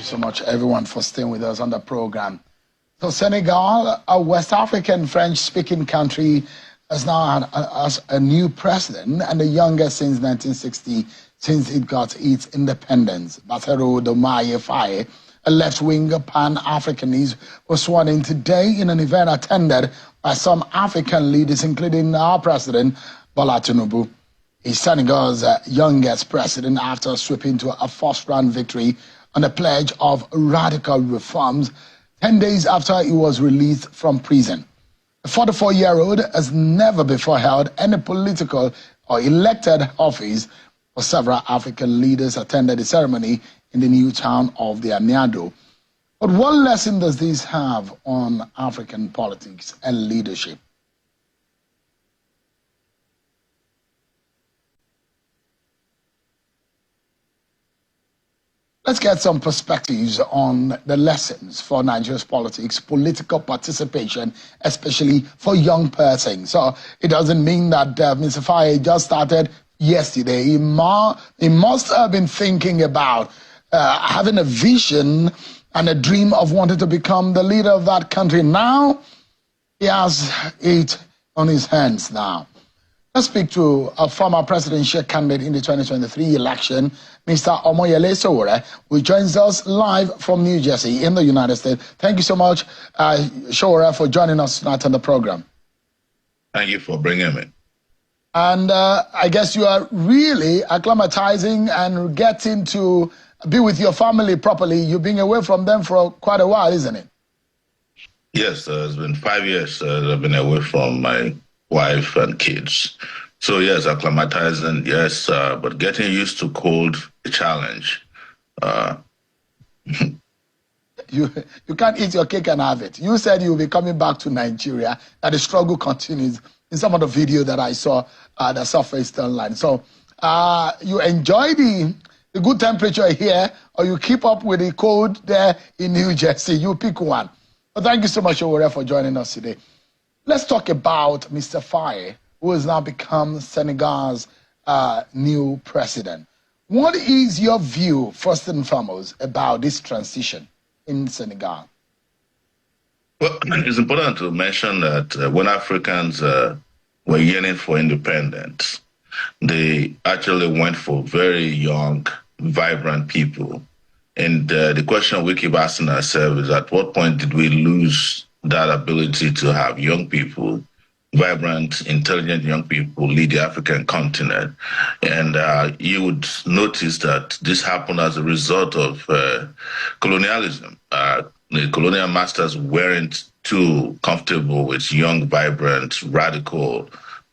so much, everyone, for staying with us on the program. So Senegal, a West African French-speaking country, has now had a new president and the youngest since 1960, since it got its independence. Bassirou Diomaye Faye, a left-wing Pan-Africanist, was sworn in today in an event attended by some African leaders, including our president, Bola Tinubu. He's Senegal's youngest president after sweeping to a first-round victory on the pledge of radical reforms 10 days after he was released from prison. The 44-year-old has never before held any political or elected office, for several African leaders attended the ceremony in the new town of the Aniado. But what lesson does this have on African politics and leadership? Let's get some perspectives on the lessons for Nigeria's politics, political participation, especially for young persons. So it doesn't mean that Mr. Faye just started yesterday. He must have been thinking about having a vision and a dream of wanting to become the leader of that country. Now he has it on his hands now. Let's speak to a former presidential candidate in the 2023 election, Mr. Omoyele Sowore, who joins us live from New Jersey in the United States. Thank you so much, Sowore, for joining us tonight on the program. Thank you for bringing me. And I guess you are really acclimatizing and getting to be with your family properly. You've been away from them for quite a while, isn't it? Yes, it's been 5 years that I've been away from my wife and kids. So yes, acclimatizing, yes, but getting used to cold, a challenge. You can't eat your cake and have it. You said you'll be coming back to Nigeria, and the struggle continues in some of the video that I saw that surfaced online. So you enjoy the good temperature here, or you keep up with the cold there in New Jersey. You pick one. But thank you so much, Sowore, for joining us today. Let's talk about Mr. Faye, who has now become Senegal's new president. What is your view, first and foremost, about this transition in Senegal? Well, it's important to mention that when Africans were yearning for independence, they actually went for very young, vibrant people. And the question we keep asking ourselves is, at what point did we lose that ability to have young people, vibrant, intelligent young people, lead the African continent? And you would notice that this happened as a result of colonialism. The colonial masters weren't too comfortable with young, vibrant, radical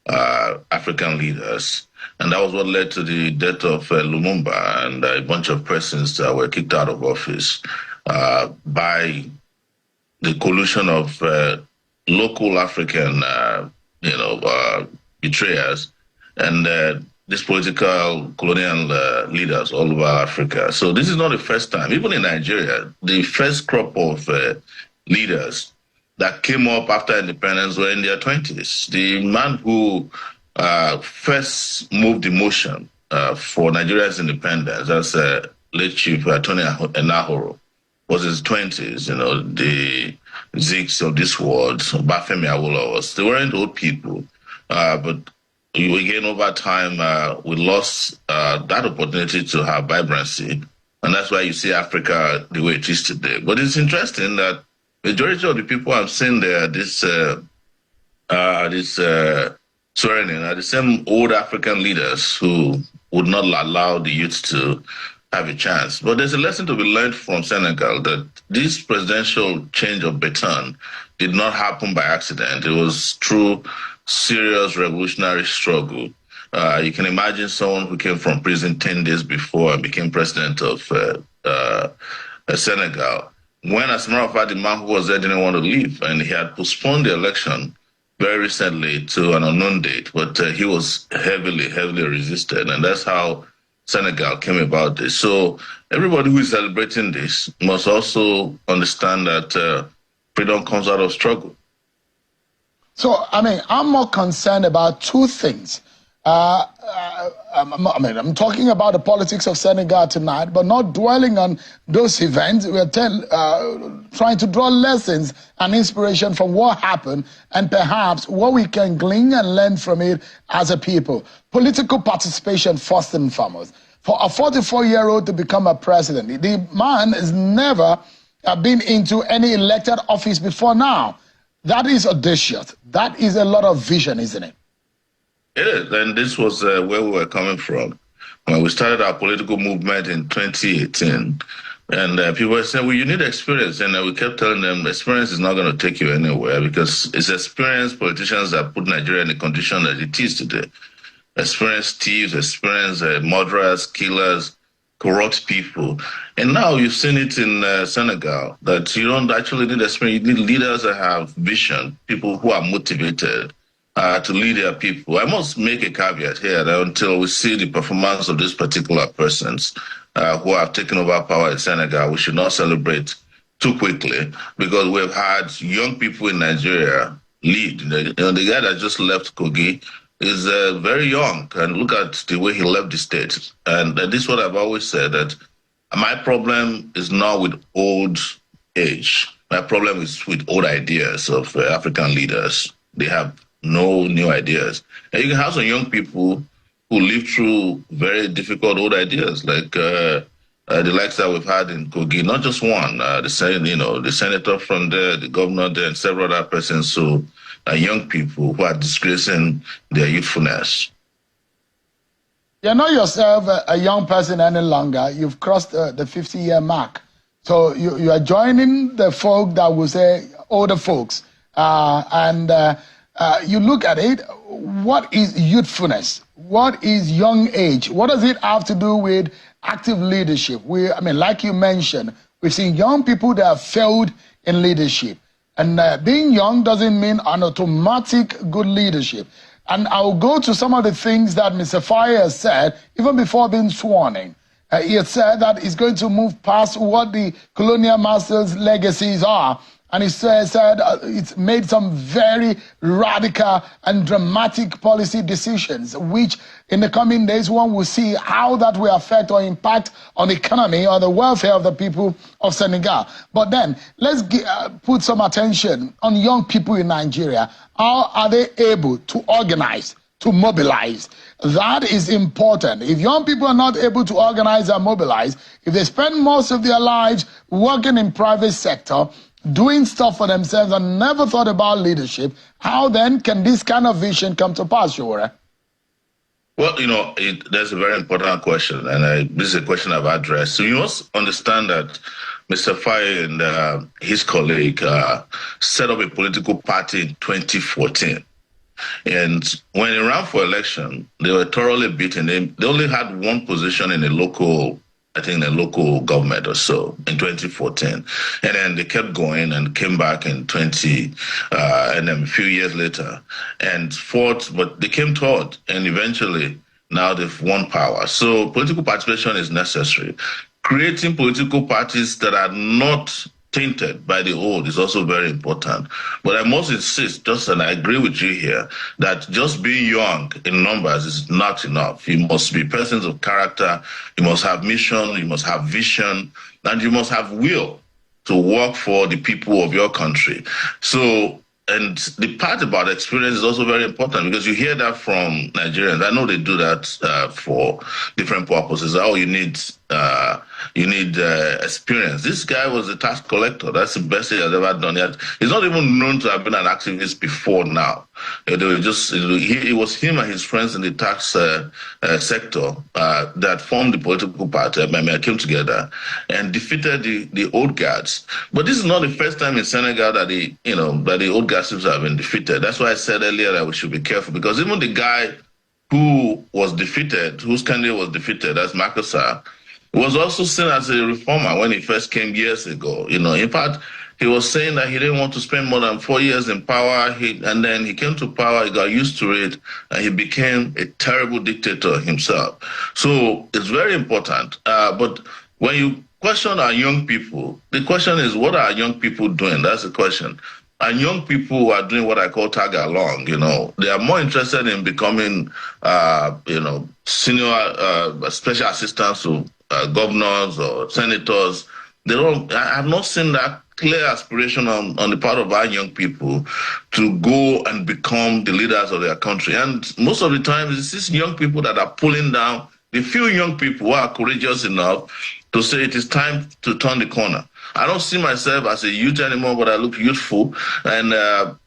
African leaders. And that was what led to the death of Lumumba and a bunch of persons that were kicked out of office by the collusion of local African, betrayers and these political colonial leaders all over Africa. So this is not the first time. Even in Nigeria, the first crop of leaders that came up after independence were in their 20s. The man who first moved the motion for Nigeria's independence, that's late Chief Tony Enahoro, was his 20s. The Zigs of this world, Bafemi Awolowo, they weren't old people, but again, over time, we lost that opportunity to have vibrancy, and that's why you see Africa the way it is today. But it's interesting that majority of the people I'm seeing there, swearing in, are the same old African leaders who would not allow the youth to have a chance. But there's a lesson to be learned from Senegal, that this presidential change of baton did not happen by accident. It was through serious revolutionary struggle. You can imagine someone who came from prison 10 days before and became president of Senegal, when, as a matter of fact, the man who was there didn't want to leave, and he had postponed the election very recently to an unknown date, but he was heavily resisted, and that's how Senegal came about this. So everybody who is celebrating this must also understand that freedom comes out of struggle. So, I'm more concerned about two things. I'm talking about the politics of Senegal tonight, but not dwelling on those events. We are trying to draw lessons and inspiration from what happened and perhaps what we can glean and learn from it as a people. Political participation first and foremost. For a 44-year-old to become a president, the man has never been into any elected office before now. That is audacious. That is a lot of vision, isn't it? It is, and this was where we were coming from. When we started our political movement in 2018, and people were saying, well, you need experience. And we kept telling them, experience is not going to take you anywhere because it's experienced politicians that put Nigeria in the condition that it is today. Experienced thieves, experienced murderers, killers, corrupt people. And now you've seen it in Senegal, that you don't actually need experience. You need leaders that have vision, people who are motivated to lead their people. I must make a caveat here that until we see the performance of these particular persons who have taken over power in Senegal, we should not celebrate too quickly because we've had young people in Nigeria lead. The guy that just left Kogi is very young, and look at the way he left the state. And this is what I've always said, that my problem is not with old age. My problem is with old ideas of African leaders. They have no new ideas. And you can have some young people who live through very difficult old ideas, like the likes that we've had in Kogi, not just one, the senator from there, the governor there, and several other persons who are young people who are disgracing their youthfulness. You're not yourself a young person any longer. You've crossed the 50-year mark. So you are joining the folk that will say older folks. You look at it, what is youthfulness? What is young age? What does it have to do with active leadership? Like you mentioned, we've seen young people that have failed in leadership. And being young doesn't mean an automatic good leadership. And I'll go to some of the things that Mr. Faye said, even before being sworn in. He had said that he's going to move past what the colonial masters' legacies are. And he said it's made some very radical and dramatic policy decisions, which in the coming days, one will see how that will affect or impact on the economy or the welfare of the people of Senegal. But then let's put some attention on young people in Nigeria. How are they able to organize, to mobilize? That is important. If young people are not able to organize and mobilize, if they spend most of their lives working in private sector, doing stuff for themselves and never thought about leadership, how then can this kind of vision come to pass, Sowore? Well, that's a very important question, and this is a question I've addressed. So you must understand that Mr. Faye and his colleague set up a political party in 2014. And when he ran for election, they were thoroughly beaten. They only had one position in a local government or so in 2014. And then they kept going and came back in and then a few years later and fought, but they came third. And eventually now they've won power. So political participation is necessary. Creating political parties that are not tainted by the old is also very important. But I must insist, and I agree with you here, that just being young in numbers is not enough. You must be persons of character, you must have mission, you must have vision, and you must have will to work for the people of your country. So, and the part about experience is also very important because you hear that from Nigerians. I know they do that for different purposes. Oh, you need experience. This guy was a tax collector. That's the best he has ever done. He's not even known to have been an activist before now. They were it was him and his friends in the tax sector that formed the political party. Came together and defeated the old guards. But this is not the first time in Senegal that the old guards have been defeated. That's why I said earlier that we should be careful because even the guy who was defeated, whose candidate was defeated, that's Macky Sall, was also seen as a reformer when he first came years ago. In fact, he was saying that he didn't want to spend more than 4 years in power. And then he came to power, he got used to it, and he became a terrible dictator himself. So it's very important. But when you question our young people, the question is, what are young people doing? That's the question. and young people who are doing what I call tag along. They are more interested in becoming, senior special assistants to governors or senators. They don't. I have not seen that clear aspiration on the part of our young people to go and become the leaders of their country. And most of the time, it's these young people that are pulling down the few young people who are courageous enough to say it is time to turn the corner. I don't see myself as a youth anymore, but I look youthful, and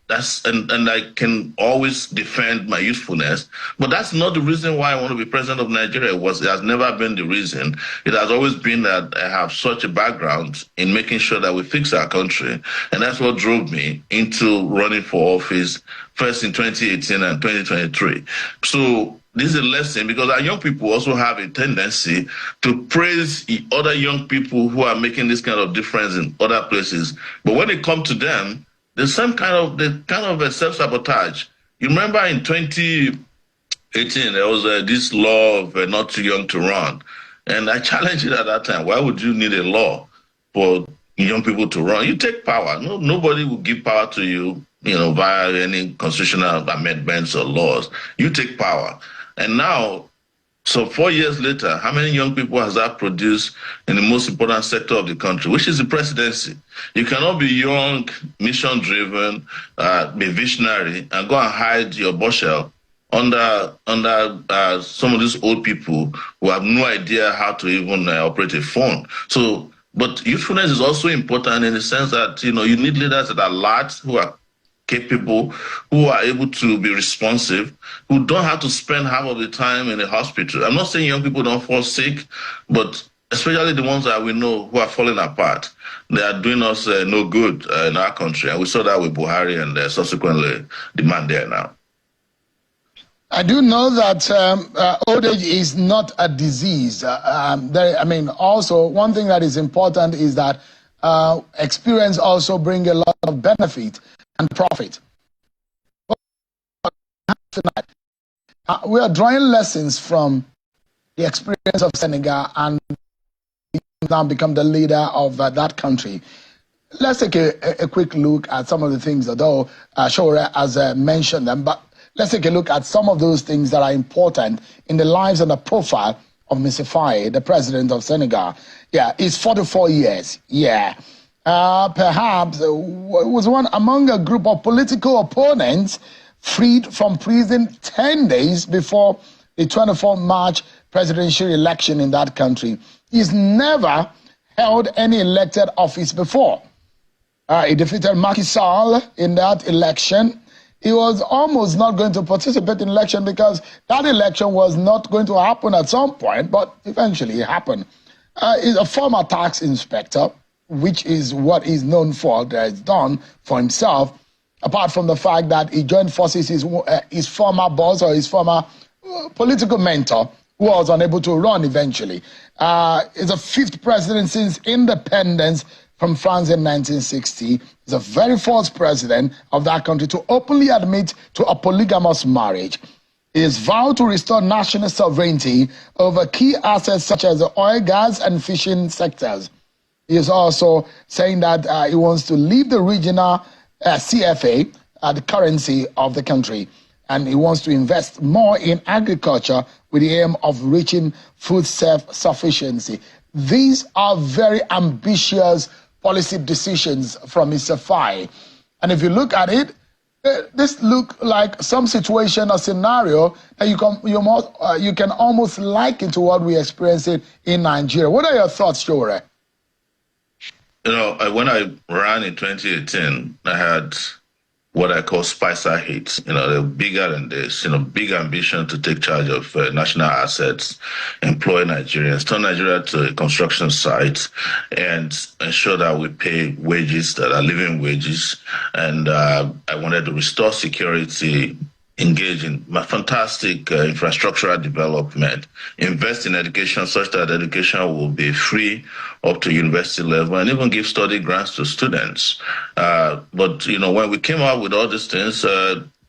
and I can always defend my youthfulness. But that's not the reason why I want to be president of Nigeria. It has never been the reason. It has always been that I have such a background in making sure that we fix our country, and that's what drove me into running for office first in 2018 and 2023. So this is a lesson, because our young people also have a tendency to praise other young people who are making this kind of difference in other places. But when it comes to them, there's some kind of a self-sabotage. You remember in 2018, there was this law of not too young to run. And I challenged it at that time. Why would you need a law for young people to run? You take power. Nobody will give power to you, via any constitutional amendments or laws. You take power. And now, so 4 years later, how many young people has that produced in the most important sector of the country, which is the presidency? You cannot be young, mission-driven, be visionary, and go and hide your bushel under some of these old people who have no idea how to even operate a phone. So, but youthfulness is also important in the sense that, you need leaders that are large, who are capable, who are able to be responsive, who don't have to spend half of the time in a hospital. I'm not saying young people don't fall sick, but especially the ones that we know who are falling apart. They are doing us no good in our country. And we saw that with Buhari and subsequently the man there now. I do know that old age is not a disease. Also, one thing that is important is that experience also brings a lot of benefit and profit. Tonight, we are drawing lessons from the experience of Senegal and now become the leader of that country. Let's take a quick look at some of the things, although Sowore has mentioned them, but let's take a look at some of those things that are important in the lives and the profile of Mr. Faye, the president of Senegal. Yeah, he's 44 years. Yeah. Perhaps was one among a group of political opponents freed from prison 10 days before the 24th March presidential election in that country. He's never held any elected office before. He defeated Macky Sall in that election. He was almost not going to participate in election because that election was not going to happen at some point, but eventually it happened. He's a former tax inspector, which is what he's known for, that he's done for himself, apart from the fact that he joined forces his former boss or his former political mentor, who was unable to run eventually. He's the fifth president since independence from France in 1960. He's the very first president of that country to openly admit to a polygamous marriage. He has vowed to restore national sovereignty over key assets such as the oil, gas, and fishing sectors. He is also saying that he wants to leave the regional CFA, the currency of the country, and he wants to invest more in agriculture with the aim of reaching food self-sufficiency. These are very ambitious policy decisions from Mr. Faye. And if you look at it, this look like some situation or scenario that you can almost liken to what we're experiencing in Nigeria. What are your thoughts, Sowore? When I ran in 2018, I had what I call Spicer hits. They're bigger than this, big ambition to take charge of national assets, employ Nigerians, turn Nigeria to a construction site, and ensure that we pay wages that are living wages. And I wanted to restore security, engage in fantastic infrastructural development, invest in education such that education will be free up to university level, and even give study grants to students. But when we came out with all these things,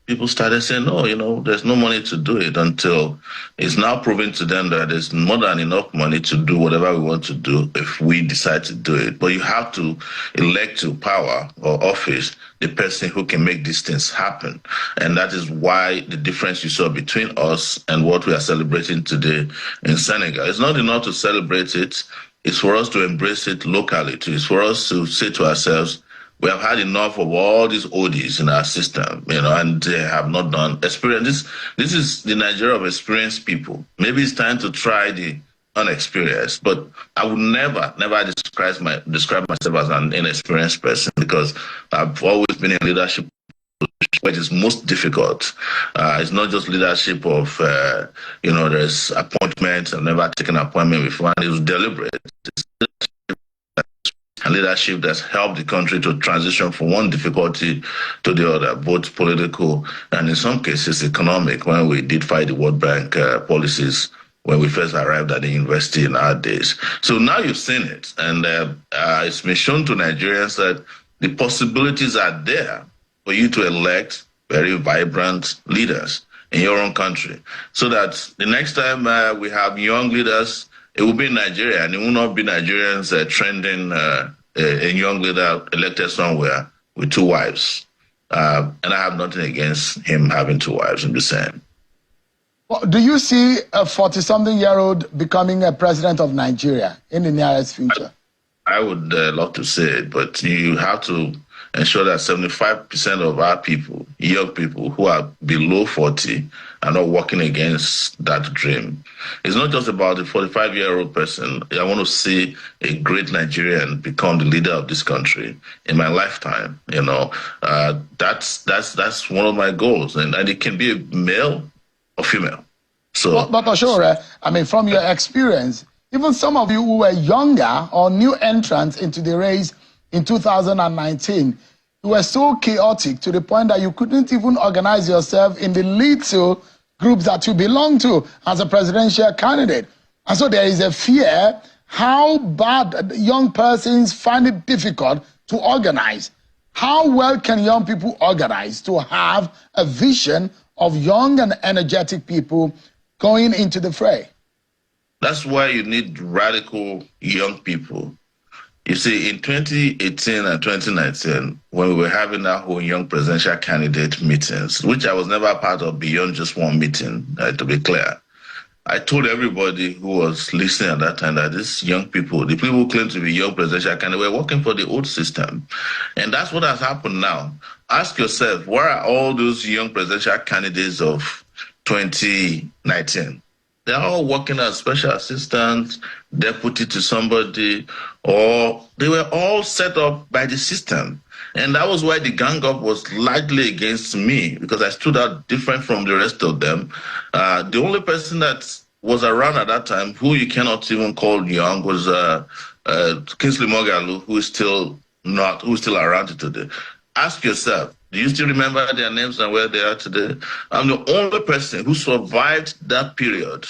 people started saying, no, there's no money to do it, until it's now proven to them that there's more than enough money to do whatever we want to do if we decide to do it. But you have to elect to power or office the person who can make these things happen. And that is why the difference you saw between us and what we are celebrating today in Senegal. It's not enough to celebrate it. It's for us to embrace it locally too. It's for us to say to ourselves, we have had enough of all these ODs in our system, and they have not done experience. This is the Nigeria of experienced people. Maybe it's time to try the unexperienced, but I would never describe myself as an inexperienced person, because I've always been in leadership, which is most difficult. It's not just leadership of, there's appointments. I've never taken an appointment before, and it was deliberate. And leadership that's helped the country to transition from one difficulty to the other, both political and in some cases economic, when we did fight the World Bank policies when we first arrived at the university in our days. So now you've seen it, and it's been shown to Nigerians that the possibilities are there for you to elect very vibrant leaders in your own country, so that the next time we have young leaders, it will be in Nigeria, and it will not be Nigerians trending a young leader elected somewhere with 2 wives. And I have nothing against him having 2 wives, I'm just saying. Well, do you see a 40-something-year-old becoming a president of Nigeria in the nearest future? I would love to say it, but you have to ensure that 75% of our people, young people who are below 40, are not working against that dream. It's not just about the 45-year-old person. I want to see a great Nigerian become the leader of this country in my lifetime. That's one of my goals, and it can be a male or female. So, but Sowore, from your experience, even some of you who were younger or new entrants into the race in 2019, you were so chaotic to the point that you couldn't even organize yourself in the little groups that you belong to as a presidential candidate. And so there is a fear how bad young persons find it difficult to organize. How well can young people organize to have a vision of young and energetic people going into the fray? That's why you need radical young people. You see, in 2018 and 2019, when we were having our whole young presidential candidate meetings, which I was never part of beyond just one meeting, to be clear, I told everybody who was listening at that time that these young people, the people who claim to be young presidential candidates, were working for the old system. And that's what has happened now. Ask yourself, where are all those young presidential candidates of 2019? They're all working as special assistants, deputy to somebody, or they were all set up by the system. And that was why the gang up was largely against me, because I stood out different from the rest of them. The only person that was around at that time, who you cannot even call young, was Kingsley Moghalu, who is still around today. Ask yourself, do you still remember their names and where they are today? I'm the only person who survived that period.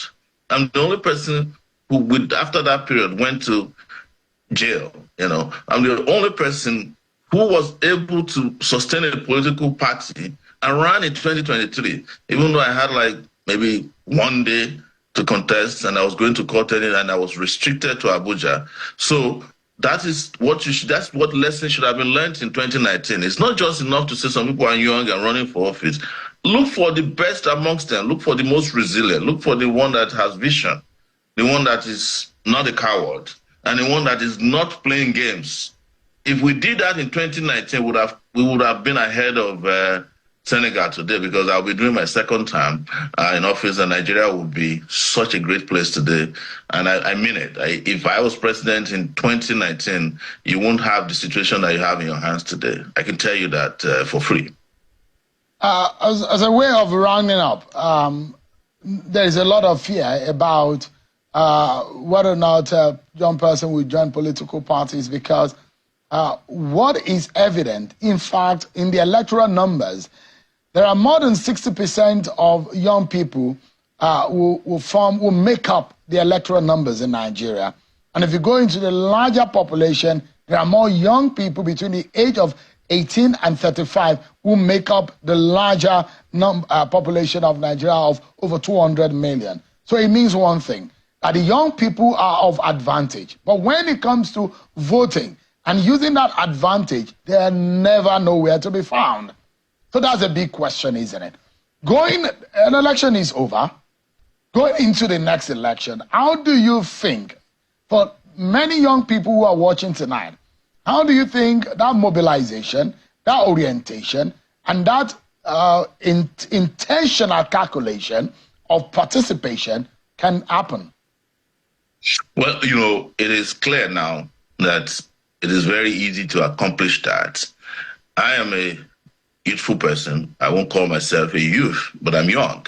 I'm the only person who, after that period, went to jail. I'm the only person who was able to sustain a political party and ran in 2023, even though I had maybe 1 day to contest, and I was going to court and I was restricted to Abuja. So that's what lesson should have been learned in 2019. It's not just enough to say some people are young and running for office. Look for the best amongst them. Look for the most resilient. Look for the one that has vision, the one that is not a coward, and the one that is not playing games. If we did that in 2019, we would have been ahead of Senegal today, because I'll be doing my second term in office, and Nigeria would be such a great place today. And I mean it. If I was president in 2019, you won't have the situation that you have in your hands today. I can tell you that for free. As a way of rounding up, there is a lot of fear about whether or not a young person will join political parties, because what is evident, in fact, in the electoral numbers, there are more than 60% of young people who make up the electoral numbers in Nigeria. And if you go into the larger population, there are more young people between the age of 18 and 35, who make up the larger population of Nigeria of over 200 million. So it means one thing, that the young people are of advantage. But when it comes to voting and using that advantage, they are never nowhere to be found. So that's a big question, isn't it? An election is over. Going into the next election, how do you think, for many young people who are watching tonight, how do you think that mobilization, that orientation, and that intentional calculation of participation can happen? Well, you know, it is clear now that it is very easy to accomplish that. I am a youthful person. I won't call myself a youth, but I'm young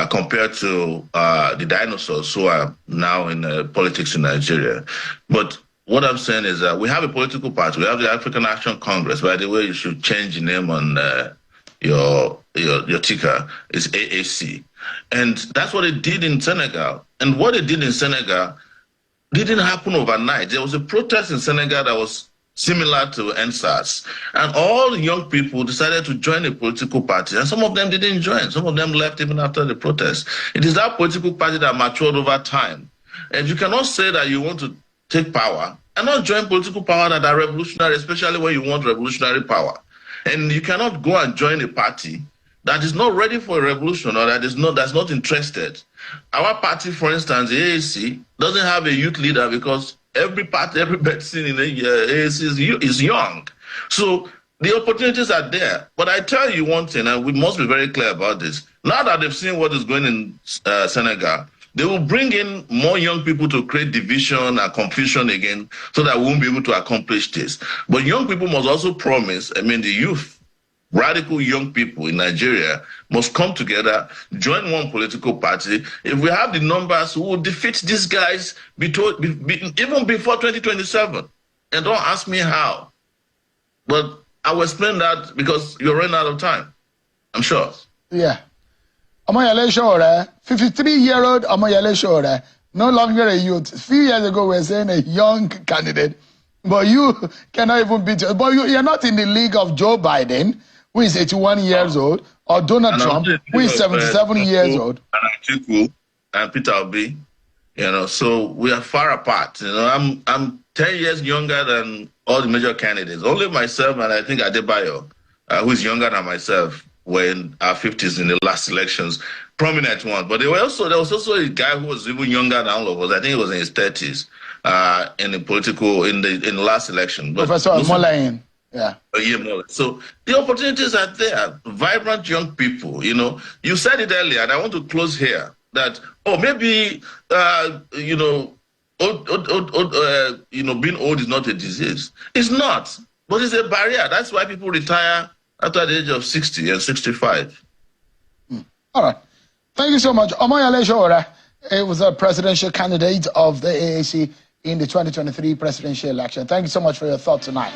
compared to the dinosaurs who are now in politics in Nigeria. But what I'm saying is that we have a political party. We have the African Action Congress. By the way, you should change the name on your ticker. It's AAC. And that's what it did in Senegal. And what it did in Senegal didn't happen overnight. There was a protest in Senegal that was similar to NSAS. And all the young people decided to join a political party. And some of them didn't join. Some of them left even after the protest. It is that political party that matured over time. And you cannot say that you want to take power and not join political power that are revolutionary, especially when you want revolutionary power. And you cannot go and join a party that is not ready for a revolution or that's not interested. Our party, for instance, the AAC, doesn't have a youth leader because every person in the AAC is young. So the opportunities are there. But I tell you one thing, and we must be very clear about this. Now that they've seen what is going in Senegal, they will bring in more young people to create division and confusion again so that we won't be able to accomplish this. But young people must also promise, the youth, radical young people in Nigeria must come together, join one political party. If we have the numbers, we will defeat these guys even before 2027. And don't ask me how. But I will explain that because you're running out of time, I'm sure. Yeah. Omoyele Sowore, 53-year-old Omoyele Sowore, no longer a youth. A few years ago, we were saying a young candidate, but you cannot even beat it. But you're not in the league of Joe Biden, who is 81 years old, or Donald Trump, who is 77 years old. And Atiku and Peter Obi, so we are far apart. I'm 10 years younger than all the major candidates. Only myself and I think Adebayo, who is younger than myself, were in our 50s in the last elections, prominent one. But there was also a guy who was even younger than all of us. I think he was in his 30s in the last election. But Professor Molayin. Yeah. So the opportunities are there. Vibrant young people, You said it earlier, and I want to close here, that, maybe, being old is not a disease. It's not, but it's a barrier. That's why people retire after the age of 60 and 65. All right. Thank you so much. Omoyele Sowore was a presidential candidate of the AAC in the 2023 presidential election. Thank you so much for your thoughts tonight.